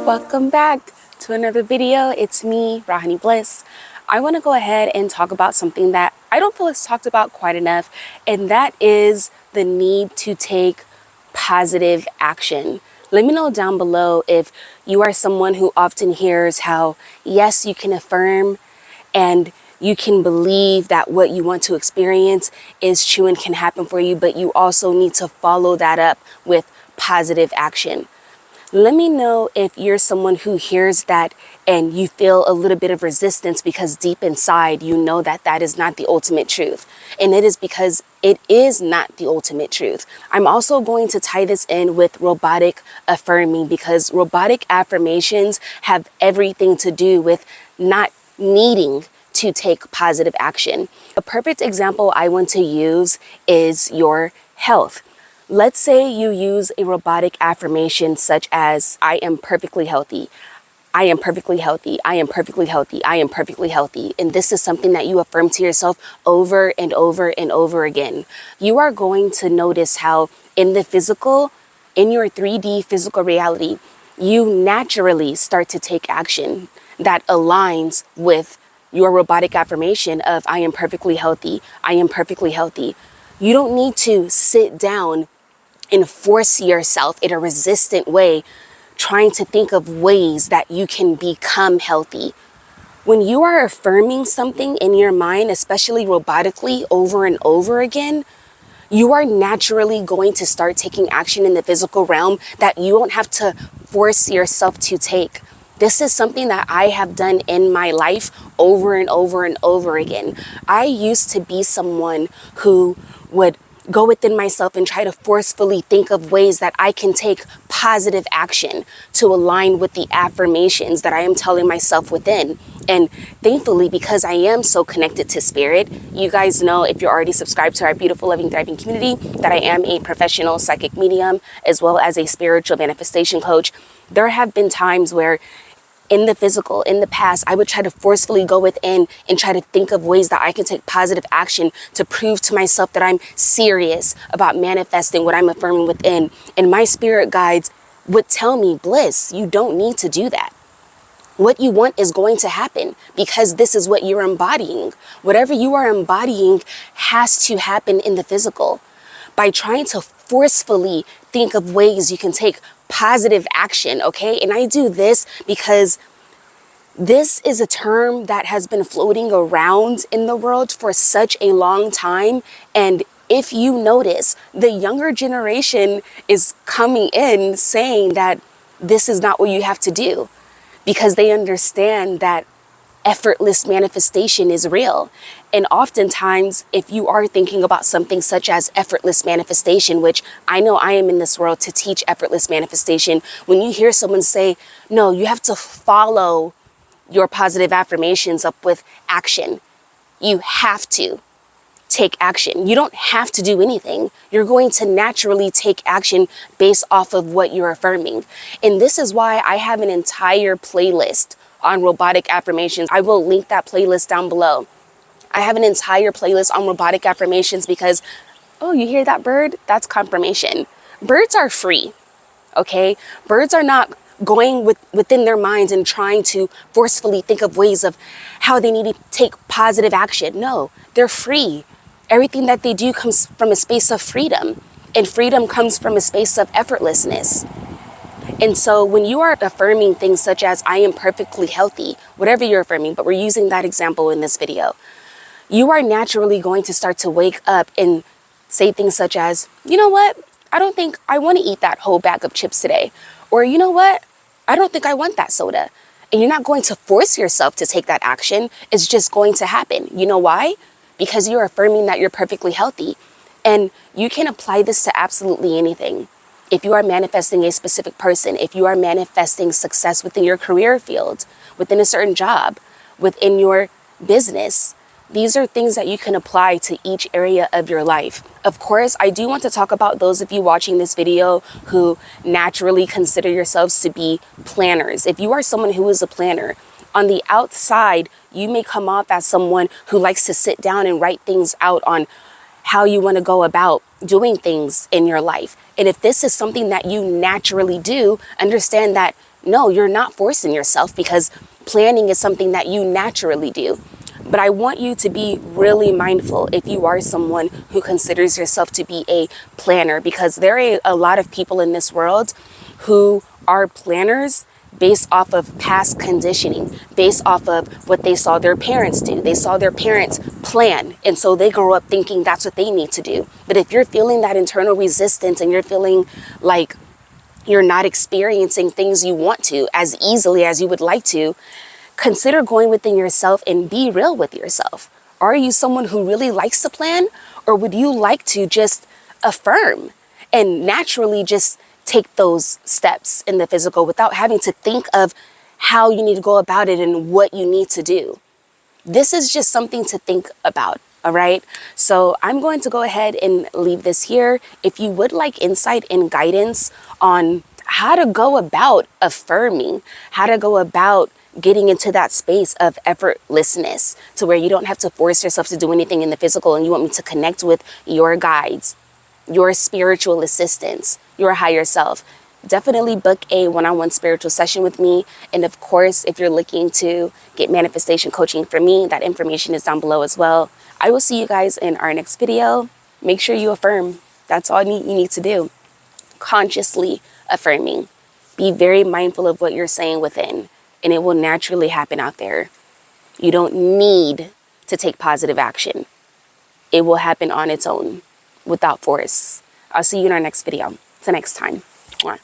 Welcome back to another video. It's me, rawhoneybliss. I want to go ahead and talk about something that I don't feel is talked about quite enough, and that is the need to take positive action. Let me know down below if you are someone who often hears how, yes, you can affirm and you can believe that what you want to experience is true and can happen for you, but you also need to follow that up with positive action. Let me know if you're someone who hears that and you feel a little bit of resistance because deep inside you know that that is not the ultimate truth. And it is because it is not the ultimate truth. I'm also going to tie this in with robotic affirming, because robotic affirmations have everything to do with not needing to take positive action. A perfect example I want to use is your health. Let's say you use a robotic affirmation such as, I am perfectly healthy. I am perfectly healthy. I am perfectly healthy. I am perfectly healthy. And this is something that you affirm to yourself over and over and over again. You are going to notice how in the physical, in your 3D physical reality, you naturally start to take action that aligns with your robotic affirmation of, I am perfectly healthy. I am perfectly healthy. You don't need to sit down and force yourself in a resistant way, trying to think of ways that you can become healthy. When you are affirming something in your mind, especially robotically over and over again, you are naturally going to start taking action in the physical realm that you don't have to force yourself to take. This is something that I have done in my life over and over and over again. I used to be someone who would go within myself and try to forcefully think of ways that I can take positive action to align with the affirmations that I am telling myself within. And thankfully, because I am so connected to spirit, you guys know, if you're already subscribed to our beautiful, loving, thriving community, that I am a professional psychic medium as well as a spiritual manifestation coach. There have been times where in the physical, in the past, I would try to forcefully go within and try to think of ways that I can take positive action to prove to myself that I'm serious about manifesting what I'm affirming within. And my spirit guides would tell me, Bliss, you don't need to do that. What you want is going to happen because this is what you're embodying. Whatever you are embodying has to happen in the physical. By trying to forcefully think of ways you can take positive action, okay? And I do this because this is a term that has been floating around in the world for such a long time. And if you notice, the younger generation is coming in saying that this is not what you have to do, because they understand that effortless manifestation is real. And oftentimes, if you are thinking about something such as effortless manifestation, which I know I am in this world to teach effortless manifestation, when you hear someone say, no, you have to follow your positive affirmations up with action. You have to take action. You don't have to do anything. You're going to naturally take action based off of what you're affirming. And this is why I have an entire playlist on robotic affirmations. I will link that playlist down below. I have an entire playlist on robotic affirmations because, oh, you hear that bird? That's confirmation. Birds are free, okay? Birds are not going within their minds and trying to forcefully think of ways of how they need to take positive action. No, they're free. Everything that they do comes from a space of freedom, and freedom comes from a space of effortlessness. And so when you are affirming things such as, I am perfectly healthy, whatever you're affirming, but we're using that example in this video, you are naturally going to start to wake up and say things such as, you know what? I don't think I want to eat that whole bag of chips today. Or, you know what? I don't think I want that soda. And you're not going to force yourself to take that action. It's just going to happen. You know why? Because you're affirming that you're perfectly healthy. And you can apply this to absolutely anything. If you are manifesting a specific person, if you are manifesting success within your career field, within a certain job, within your business, these are things that you can apply to each area of your life. Of course, I do want to talk about those of you watching this video who naturally consider yourselves to be planners. If you are someone who is a planner, on the outside, you may come off as someone who likes to sit down and write things out on how you want to go about doing things in your life. And if this is something that you naturally do, understand that No, you're not forcing yourself, because planning is something that you naturally do. But I want you to be really mindful if you are someone who considers yourself to be a planner, because there are a lot of people in this world who are planners based off of past conditioning, based off of what they saw their parents do. They saw their parents plan, and so they grow up thinking that's what they need to do. But if you're feeling that internal resistance and you're feeling like you're not experiencing things you want to as easily as you would like to, consider going within yourself and be real with yourself. Are you someone who really likes to plan, or would you like to just affirm and naturally just take those steps in the physical without having to think of how you need to go about it and what you need to do? This is just something to think about. All right. So I'm going to go ahead and leave this here. If you would like insight and guidance on how to go about affirming, how to go about getting into that space of effortlessness, to where you don't have to force yourself to do anything in the physical, and you want me to connect with your guides, your spiritual assistants, your higher self, definitely book a one-on-one spiritual session with me. And of course, if you're looking to get manifestation coaching from me, that information is down below as well. I will see you guys in our next video. Make sure you affirm. That's all you need to do. Consciously affirming. Be very mindful of what you're saying within, and it will naturally happen out there. You don't need to take positive action. It will happen on its own without force. I'll see you in our next video. Till next time. Mwah.